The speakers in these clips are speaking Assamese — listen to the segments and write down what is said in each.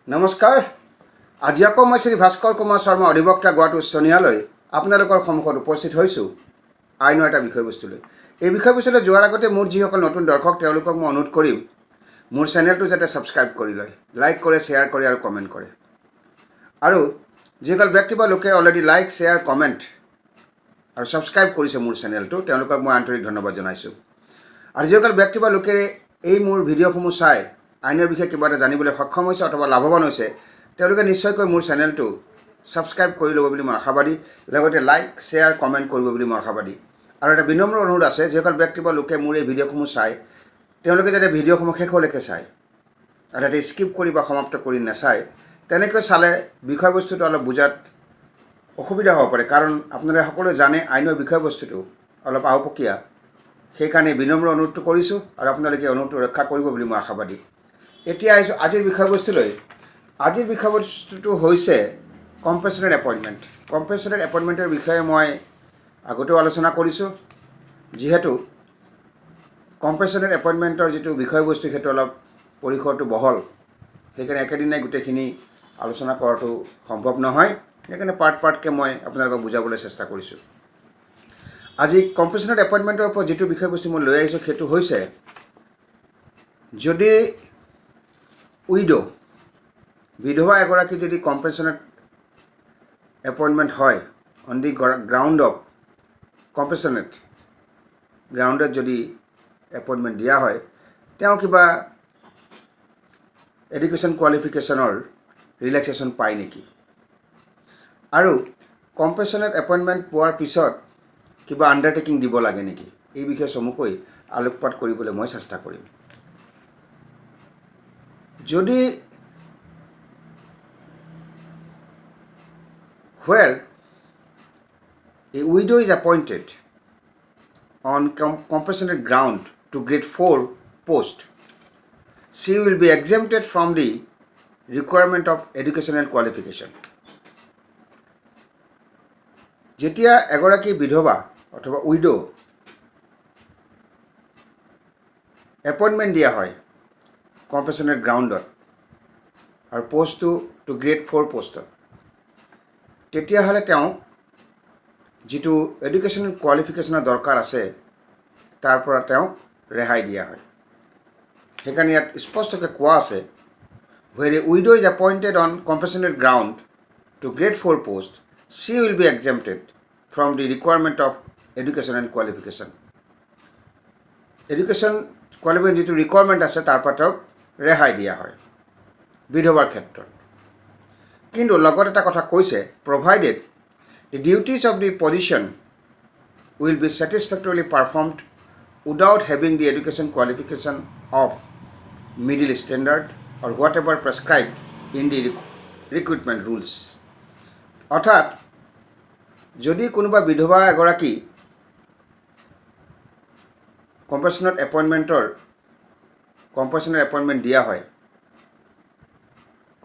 নমস্কাৰ। আজি আকৌ মই শ্ৰী ভাস্কৰ কুমাৰ শৰ্মা অধিবক্তা গুৱাহাটী উচ্চ ন্যায়ালয় আপোনালোকৰ সন্মুখত উপস্থিত হৈছোঁ আইনৰ এটা বিষয়বস্তুলৈ। এই বিষয়বস্তুলৈ যোৱাৰ আগতে মোৰ যিসকল নতুন দৰ্শক তেওঁলোকক মই অনুৰোধ কৰিম মোৰ চেনেলটো যাতে ছাবস্ক্ৰাইব কৰি লয়, লাইক কৰে, শ্বেয়াৰ কৰে আৰু কমেণ্ট কৰে। আৰু যিসকল ব্যক্তি বা লোকে অলৰেডি লাইক, শ্বেয়াৰ, কমেণ্ট আৰু ছাবস্ক্ৰাইব কৰিছে মোৰ চেনেলটো তেওঁলোকক মই আন্তৰিক ধন্যবাদ জনাইছোঁ। আৰু যিসকল ব্যক্তি বা লোকে এই মোৰ ভিডিঅ'সমূহ চাই আইনৰ বিষয়ে কিবা এটা জানিবলৈ সক্ষম হৈছে অথবা লাভৱান হৈছে তেওঁলোকে নিশ্চয়কৈ মোৰ চেনেলটো ছাবস্ক্ৰাইব কৰি ল'ব বুলি মই আশাবাদী, লগতে লাইক, শ্বেয়াৰ, কমেণ্ট কৰিব বুলি মই আশাবাদী। আৰু এটা বিনম্ৰ অনুৰোধ আছে, যিসকল ব্যক্তি বা লোকে মোৰ এই ভিডিঅ'সমূহ চায় তেওঁলোকে যাতে ভিডিঅ'সমূহ শেষলৈকে চায় আৰু যাতে স্কিপ কৰি বা সমাপ্ত কৰি নাচায়। তেনেকৈ চালে বিষয়বস্তুটো অলপ বুজাত অসুবিধা হ'ব পাৰে, কাৰণ আপোনালোকে সকলোৱে জানে আইনৰ বিষয়বস্তুটো অলপ আওপকীয়া। সেইকাৰণে বিনম্ৰ অনুৰোধটো কৰিছোঁ আৰু আপোনালোকে অনুৰোধটো ৰক্ষা কৰিব বুলি মই আশাবাদী। এতিয়া আহিছোঁ আজিৰ বিষয়বস্তুলৈ। আজিৰ বিষয়বস্তুটো হৈছে কম্পেনচেটেড এপইণ্টমেণ্ট। কম্পেনচেটেড এপইণ্টমেণ্টৰ বিষয়ে মই আগতেও আলোচনা কৰিছোঁ। যিহেতু কম্পেনচেটেড এপইণ্টমেণ্টৰ যিটো বিষয়বস্তু সেইটো অলপ পৰিসৰটো বহল, সেইকাৰণে একেদিনাই গোটেইখিনি আলোচনা কৰাটো সম্ভৱ নহয়। সেইকাৰণে পাৰ্টকৈ মই আপোনালোকক বুজাবলৈ চেষ্টা কৰিছোঁ। আজি কম্পেনচেটেড এপইণ্টমেণ্টৰ ওপৰত যিটো বিষয়বস্তু মই লৈ আহিছোঁ সেইটো হৈছে, যদি বিধৱা এগৰাকী যদি কম্পেনচেটেড এপইণ্টমেণ্ট হয় অন দি গ্ৰাউণ্ড অফ কম্পেনচেটেড গ্ৰাউণ্ডত যদি এপইণ্টমেণ্ট দিয়া হয়, তেওঁ কিবা এডুকেশ্যন কোৱালিফিকেশ্যনৰ ৰিলেক্সেশ্যন পায় নেকি, আৰু কম্পেনচেটেড এপইণ্টমেণ্ট পোৱাৰ পিছত কিবা আণ্ডাৰটেকিং দিব লাগে নেকি, এই বিষয়ে চমুকৈ আলোকপাত কৰিবলৈ মই চেষ্টা কৰিম। যদি where a widow is appointed on compassionate ground to grade 4 post, she will be exempted from the requirement of educational qualification. যেতিয়া এগৰাকী বিধৱা অথবা উইডো এপইণ্টমেণ্ট দিয়া হয় কম্পেনচেটেড গ্ৰাউণ্ডত আৰু পষ্টটো টু গ্ৰেড 4 পষ্টত, তেতিয়াহ'লে তেওঁক যিটো এডুকেশ্যনেল কোৱালিফিকেশ্যনৰ দৰকাৰ আছে তাৰ পৰা তেওঁক ৰেহাই দিয়া হয়। সেইকাৰণে ইয়াত স্পষ্টকৈ কোৱা আছে, where a widow is appointed on compassionate ground to grade 4 post, she will be exempted from the requirement of education and qualification. Education qualification যিটো ৰিকুৱাৰমেণ্ট আছে তাৰ পৰা তেওঁক ৰেহাই দিয়া হয় বিধৱাৰ ক্ষেত্ৰত। কিন্তু লগত এটা কথা কৈছে, provided the duties of the position will be satisfactorily performed without having the education qualification of middle standard or whatever prescribed in the recruitment rules. অৰ্থাৎ যদি কোনোবা বিধৱা এগৰাকী কম্পেনচেটেড এপইণ্টমেণ্ট দিয়া হয়,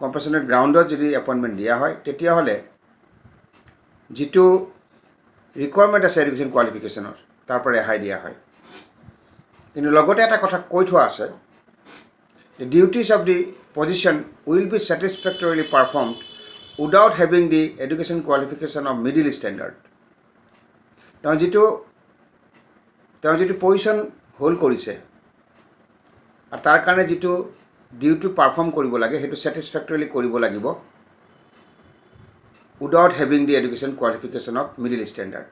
কম্পেনচেটেড গ্ৰাউণ্ডত যদি এপইণ্টমেণ্ট দিয়া হয়, তেতিয়াহ'লে যিটো ৰিকুৱাৰমেণ্ট আছে এডুকেশ্যন কোৱালিফিকেশ্যনৰ তাৰ পৰা ৰেহাই দিয়া হয়। কিন্তু লগতে এটা কথা কৈ থোৱা আছে, the duties of the position will be satisfactorily performed without having the education qualification of middle standard. তেওঁ যিটো পজিশ্যন হোল্ড কৰিছে আৰু তাৰ কাৰণে যিটো ডিউটি পাৰফৰ্ম কৰিব লাগে সেইটো ছেটিছফেক্টৰিলি কৰিব লাগিব without having the education qualification of middle standard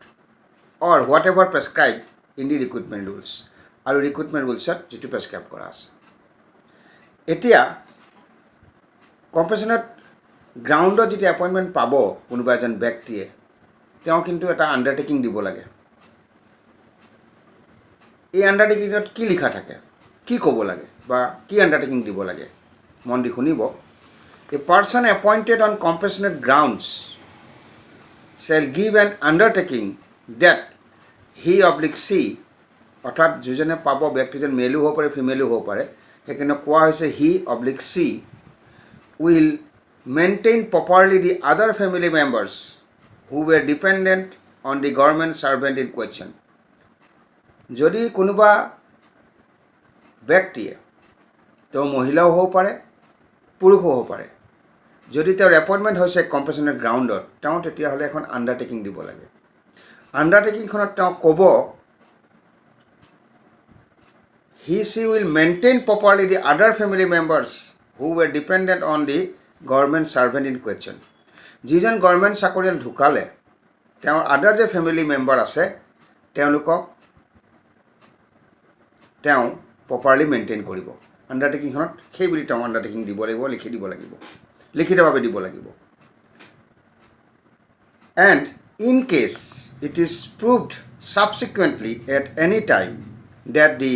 or whatever prescribe in the recruitment rules, আৰু ৰিক্ৰুইটমেণ্ট ৰুলছত যিটো প্ৰেছক্ৰাইব কৰা আছে। এতিয়া কম্পেনচেটেড গ্ৰাউণ্ডত যেতিয়া এপইণ্টমেণ্ট পাব কোনোবা এজন ব্যক্তিয়ে, তেওঁ কিন্তু এটা আণ্ডাৰটেকিং দিব লাগে। এই আণ্ডাৰটেকিঙত কি লিখা থাকে, কি ক'ব লাগে বা কি আণ্ডাৰটেকিং দিব লাগে, মন দি শুনিব। A person appointed on compensated grounds shall give an undertaking that he/she, অৰ্থাৎ যিজনে পাব ব্যক্তিজন মেলো হ'ব পাৰে ফিমেলো হ'ব পাৰে, সেইকাৰণে কোৱা হৈছে he/she will maintain properly the other family members who were dependent on the government servant in question. যদি কোনোবা ব্যক্তিয়ে তেওঁ মহিলাও হ'ব পাৰে পুৰুষো হ'ব পাৰে, যদি তেওঁৰ এপইণ্টমেণ্ট হৈছে কম্পেনচেটেড গ্ৰাউণ্ডত তেওঁ তেতিয়াহ'লে এখন আণ্ডাৰটেকিং দিব লাগে। আণ্ডাৰটেকিংখনত তেওঁ ক'ব she will maintain properly the other family members who were dependent on the government servant in question. যিজন গভৰ্ণমেণ্ট চাকৰিয়াল ঢুকালে তেওঁৰ আদাৰ যে ফেমিলি মেম্বাৰ আছে তেওঁলোকক তেওঁ প্ৰপাৰলি মেইনটেইন কৰিব। আণ্ডাৰটেকিংখনত সেই বুলি তেওঁ আণ্ডাৰটেকিং দিব লাগিব, লিখি দিব লাগিব, লিখিতভাৱে দিব লাগিব। And in case it is proved subsequently at any time that the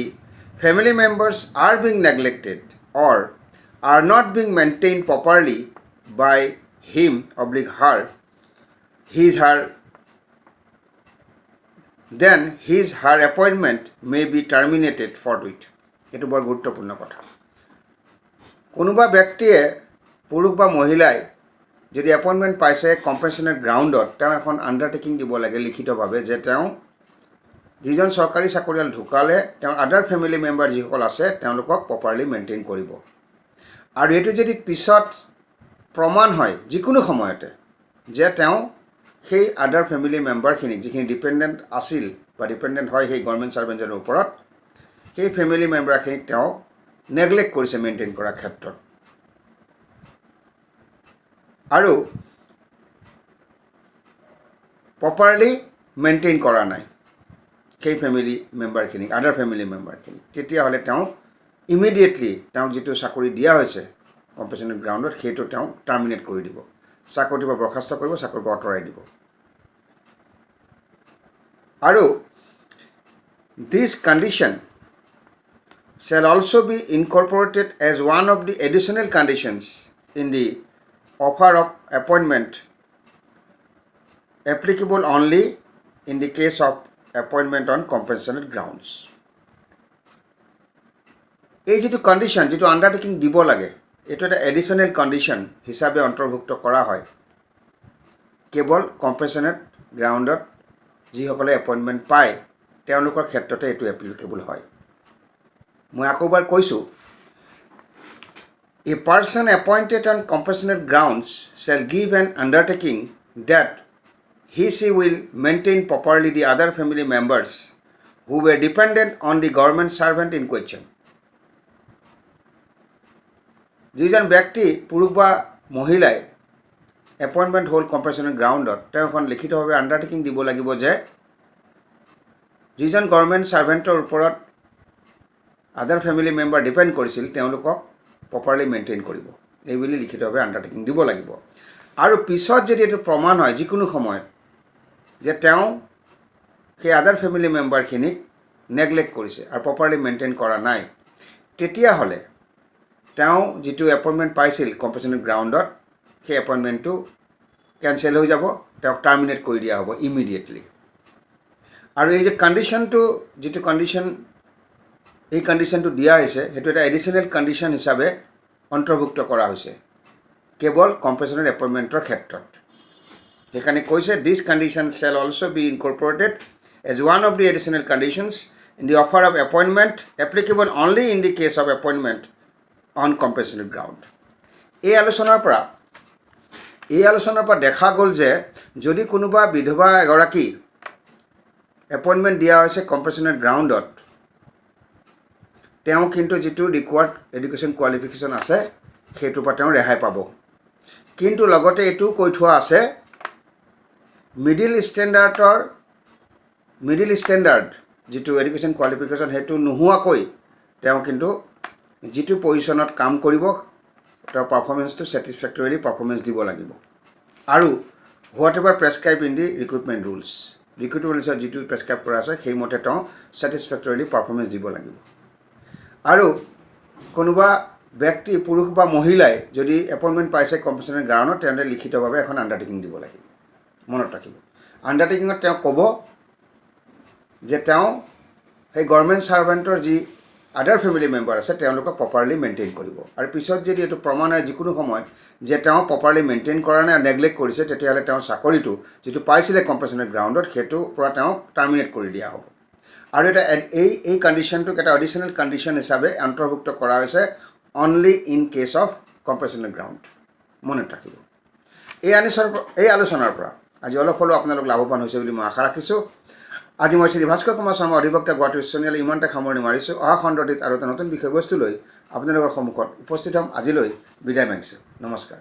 family members are being neglected or are not being maintained properly by him her, then her appointment may be terminated forthwith. এটো বৰ গুৰুত্বপূৰ্ণ কথা। কোনোবা ব্যক্তিয়ে পুৰুষ বা মহিলাই যদি এপইণ্টমেণ্ট পাইছে কম্পেনচেটেড গ্ৰাউণ্ডত তেওঁ এখন আণ্ডাৰটেকিং দিব লাগে লিখিতভাৱে যে তেওঁ যিজন চৰকাৰী চাকৰিয়াল ঢুকালে তেওঁৰ আদাৰ ফেমিলি মেম্বাৰ যিসকল আছে তেওঁলোকক প্ৰপাৰলি মেইনটেইন কৰিব। আৰু এইটো যদি পিছত প্ৰমাণ হয় যিকোনো সময়তে যে তেওঁ সেই আদাৰ ফেমিলি মেম্বাৰখিনিক যিখিনি ডিপেণ্ডেণ্ট আছিল বা ডিপেণ্ডেণ্ট হয় সেই গভৰ্ণমেণ্ট ছাৰ্ভেণ্টজনৰ ওপৰত সেই ফেমিলি মেম্বাৰখিনিক তেওঁ নেগলেক্ট কৰিছে মেইনটেইন কৰাৰ ক্ষেত্ৰত আৰু প্ৰপাৰলি মেইনটেইন কৰা নাই সেই ফেমিলি মেম্বাৰখিনিক আদাৰ ফেমিলি মেম্বাৰখিনিক, তেতিয়াহ'লে তেওঁ ইমিডিয়েটলি তেওঁক যিটো চাকৰি দিয়া হৈছে কম্পেনচেটেড গ্ৰাউণ্ডত সেইটো তেওঁ টাৰ্মিনেট কৰি দিব, চাকৰিটোৰ পৰা বৰখাস্ত কৰিব, চাকৰিৰ পৰা আঁতৰাই দিব। আৰু দিছ condition shall also be incorporated as one of the additional conditions in the offer of appointment applicable only in the case of appointment on compensated grounds. এই যিটো কণ্ডিশ্যন যিটো আণ্ডাৰটেকিং দিব লাগে এইটো এটা এডিশ্যনেল কণ্ডিশ্যন হিচাপে অন্তৰ্ভুক্ত কৰা হয় কেৱল কম্পেনচেটেড গ্ৰাউণ্ডত যিসকলে এপইণ্টমেণ্ট পায় তেওঁলোকৰ ক্ষেত্ৰতে এইটো এপ্লিকেবল হয়। মই আকৌবাৰ কৈছোঁ, a person appointed on compensated grounds shall give an undertaking that she will maintain properly the other family members who were dependent on the government servant in question. যিজন ব্যক্তি পুৰুষ বা মহিলাই এপইণ্টমেণ্ট হ'ল কম্পেনচেটেড গ্ৰাউণ্ডত তেওঁ এখন লিখিতভাৱে আণ্ডাৰটেকিং দিব লাগিব যে যিজন গভৰ্ণমেণ্ট ছাৰ্ভেণ্টৰ ওপৰত আদাৰ ফেমিলি মেম্বাৰ ডিপেণ্ড কৰিছিল তেওঁলোকক প্ৰপাৰলি মেইনটেইন কৰিব, এইবুলি লিখিতভাৱে আণ্ডাৰটেকিং দিব লাগিব। আৰু পিছত যদি এইটো প্ৰমাণ হয় যিকোনো সময়ত যে তেওঁ সেই আদাৰ ফেমিলি মেম্বাৰখিনিক নেগলেক্ট কৰিছে আৰু প্ৰপাৰলি মেইনটেইন কৰা নাই তেতিয়াহ'লে তেওঁ যিটো এপইণ্টমেণ্ট পাইছিল কম্পেনচেটেড গ্ৰাউণ্ডত সেই এপইণ্টমেণ্টটো কেঞ্চেল হৈ যাব, তেওঁক টাৰ্মিনেট কৰি দিয়া হ'ব ইমিডিয়েটলি। আৰু এই যে কণ্ডিশ্যনটো যিটো কণ্ডিশ্যন এই কণ্ডিশ্যনটো দিয়া হৈছে সেইটো এটা এডিশ্যনেল কণ্ডিশ্যন হিচাপে অন্তৰ্ভুক্ত কৰা হৈছে কেৱল কম্পেনচেটেড এপইণ্টমেণ্টৰ ক্ষেত্ৰত। সেইকাৰণে কৈছে this condition shall also' be incorporated as one of the additional conditions in the offer of appointment applicable only in the case of appointment on compensated ground. এই আলোচনাৰ পৰা দেখা গ'ল যে যদি কোনোবা বিধৱা এগৰাকী এপইণ্টমেণ্ট দিয়া হৈছে কম্পেনচেটেড গ্ৰাউণ্ডত তেওঁ কিন্তু যিটো ৰিকোৱাৰ্ড এডুকেশ্যন কোৱালিফিকেশ্যন আছে সেইটোৰ পৰা তেওঁ ৰেহাই পাব। কিন্তু লগতে এইটোও কৈ থোৱা আছে মিডিল ষ্টেণ্ডাৰ্ড যিটো এডুকেশ্যন কোৱালিফিকেশ্যন সেইটো নোহোৱাকৈ তেওঁ কিন্তু যিটো পজিশ্যনত কাম কৰিব তেওঁৰ পাৰফৰ্মেঞ্চটো ছেটিছফেক্টৰিলি পাৰফৰ্মেঞ্চ দিব লাগিব। আৰু what ever prescribe in the recruitment rules যিটো প্ৰেছক্ৰাইব কৰা আছে সেইমতে তেওঁ ছেটিছফেক্টৰিলি পাৰফৰ্মেঞ্চ দিব লাগিব। আৰু কোনোবা ব্যক্তি পুৰুষ বা মহিলাই যদি এপইণ্টমেণ্ট পাইছে কম্পেনচেটেড গ্ৰাউণ্ডত তেওঁলোকে লিখিতভাৱে এখন আণ্ডাৰটেকিং দিব লাগিব। মনত ৰাখিব, আণ্ডাৰটেকিঙত তেওঁ ক'ব যে তেওঁ সেই গভৰ্ণমেণ্ট ছাৰ্ভেণ্টৰ যি আদাৰ ফেমিলি মেম্বাৰ আছে তেওঁলোকক প্ৰপাৰলি মেইনটেইন কৰিব। আৰু পিছত যদি এইটো প্ৰমাণ হয় যিকোনো সময়ত যে তেওঁ প্ৰপাৰলি মেইনটেইন কৰা নাই নেগলেক্ট কৰিছে তেতিয়াহ'লে তেওঁৰ চাকৰিটো যিটো পাইছিলে কম্পেনচেটেড গ্ৰাউণ্ডত সেইটোৰ পৰা তেওঁক টাৰ্মিনেট কৰি দিয়া হ'ব। আৰু এটা এই কণ্ডিশ্যনটোক এটা এডিশ্যনেল কণ্ডিশ্যন হিচাপে অন্তৰ্ভুক্ত কৰা হৈছে only in case of compensated ground. মনত ৰাখিব। এই আলোচনাৰ পৰা আজি অলপ হ'লেও আপোনালোক লাভৱান হৈছে বুলি মই আশা ৰাখিছোঁ। আজি মই শ্ৰী ভাস্কৰ কুমাৰ শৰ্মা অধিবক্তা গুৱাহাটী উচ্চ ন্যায়ালয় ইমানতে সামৰণি মাৰিছোঁ। অহা খণ্ডটিত আৰু এটা নতুন বিষয়বস্তু লৈ আপোনালোকৰ সন্মুখত উপস্থিত হ'ম। আজিলৈ বিদায় মাগিছোঁ। নমস্কাৰ।